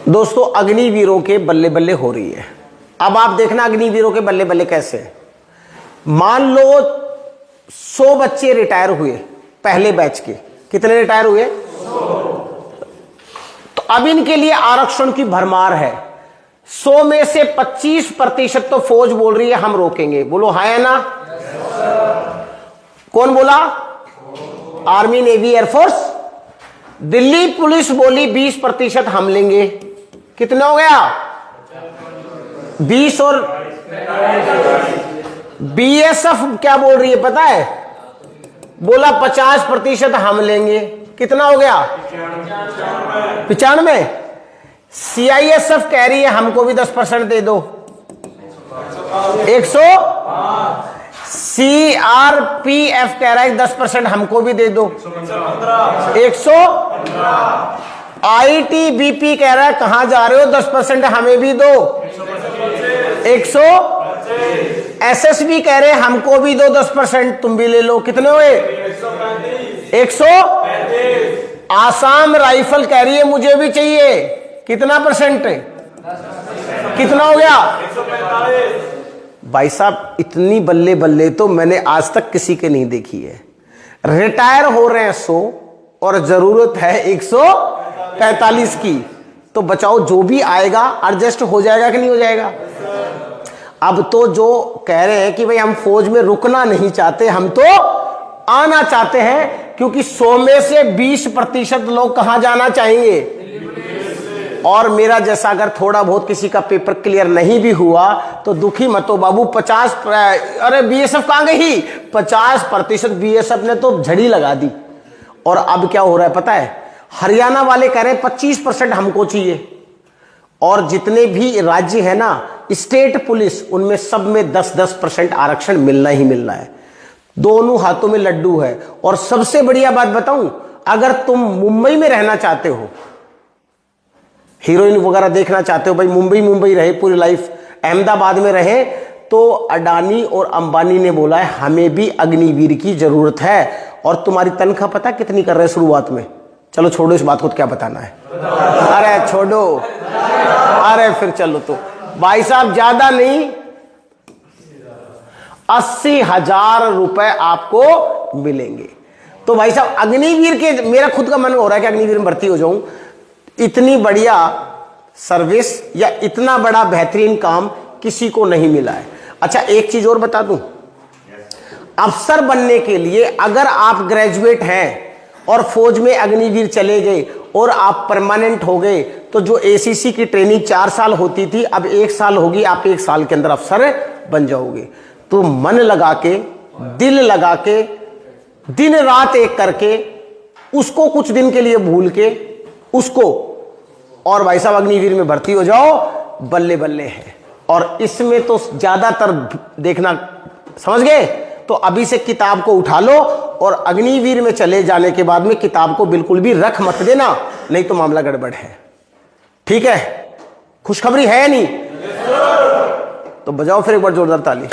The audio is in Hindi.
दोस्तों अग्निवीरों के बल्ले बल्ले हो रही है। अब आप देखना अग्निवीरों के बल्ले बल्ले कैसे। मान लो 100 बच्चे रिटायर हुए पहले बैच के। कितने रिटायर हुए? 100। तो अब इनके लिए आरक्षण की भरमार है। 100 में से 25% तो फौज बोल रही है हम रोकेंगे। बोलो हाँ या ना? कौन बोला? Army, navy, air force. Delhi police बोली 20% हम लेंगे। कितना हो गया? 20 और बीएसएफ क्या बोल रही है पता है? बोला 50% हम लेंगे। कितना हो गया? 95। सीआईएसएफ कह रही है हमको भी 10% दे दो। 100। सीआरपीएफ कह रहा है 10% हमको भी दे दो। 100। आईटीबीपी कह रहा है कहां जा रहे हो 10% हमें भी दो। 100। एसएसबी कह रहे हैं हमको भी दो 10%, तुम भी ले लो। कितने हुए? 100। आसाम राइफल कह रही है मुझे भी चाहिए। कितना परसेंट? कितना हो गया? भाई साहब इतनी बल्ले बल्ले तो मैंने आज तक किसी के नहीं देखी है। रिटायर हो रहे हैं 100 और जरूरत है 145 की। तो बचाओ जो भी आएगा एडजस्ट हो जाएगा कि नहीं हो जाएगा? अब तो जो कह रहे हैं कि भाई हम फौज में रुकना नहीं चाहते, हम तो आना चाहते हैं, क्योंकि 100 में से 20% लोग कहां जाना चाहेंगे। और मेरा जैसा अगर थोड़ा बहुत किसी का पेपर क्लियर नहीं भी हुआ तो दुखी मत हो बाबू। 50 अरे बीएसएफ कहां गई? 50% बीएसएफ ने तो झड़ी लगा दी। और अब क्या हो रहा है पता है? हरियाणा वाले कह रहे हैं 25% हमको चाहिए। और जितने भी राज्य है ना स्टेट पुलिस, उनमें सब में 10-10% आरक्षण मिलना ही मिलना है। दोनों हाथों में लड्डू है। और सबसे बढ़िया बात बताऊं, अगर तुम मुंबई में रहना चाहते हो, हीरोइन वगैरह देखना चाहते हो, भाई मुंबई रहे पूरी लाइफ, अहमदाबाद में रहे, तो अडानी और अंबानी ने बोला है हमें भी अग्निवीर की जरूरत है। और तुम्हारी तनख्वाह पता कितनी कर रहे हैं शुरुआत में? चलो छोड़ो इस बात को, क्या बताना है? अरे छोड़ो, अरे फिर चलो। तो भाई साहब ज्यादा नहीं, 80,000 रुपए आपको मिलेंगे। तो भाई साहब अग्निवीर के, मेरा खुद का मन हो रहा है कि अग्निवीर में भर्ती हो जाऊं। इतनी बढ़िया सर्विस या इतना बड़ा बेहतरीन काम किसी को नहीं मिला है। अच्छा एक चीज और बता दूं, अफसर बनने के लिए अगर आप ग्रेजुएट हैं और फौज में अग्निवीर चले गए और आप परमानेंट हो गए, तो जो एसीसी की ट्रेनिंग 4 साल होती थी अब 1 साल होगी। आप 1 साल के अंदर अफसर बन जाओगे। तो मन लगा के, दिल लगा के, दिन रात एक करके, उसको कुछ दिन के लिए भूल के उसको, और भाई साहब अग्निवीर में भर्ती हो जाओ, बल्ले बल्ले है। और इसमें तो ज्यादातर देखना, समझ गए? तो अभी से किताब को उठा लो और अग्निवीर में चले जाने के बाद में किताब को बिल्कुल भी रख मत देना, नहीं तो मामला गड़बड़ है। ठीक है? खुशखबरी है नहीं? तो बजाओ फिर एक बार जोरदार ताली।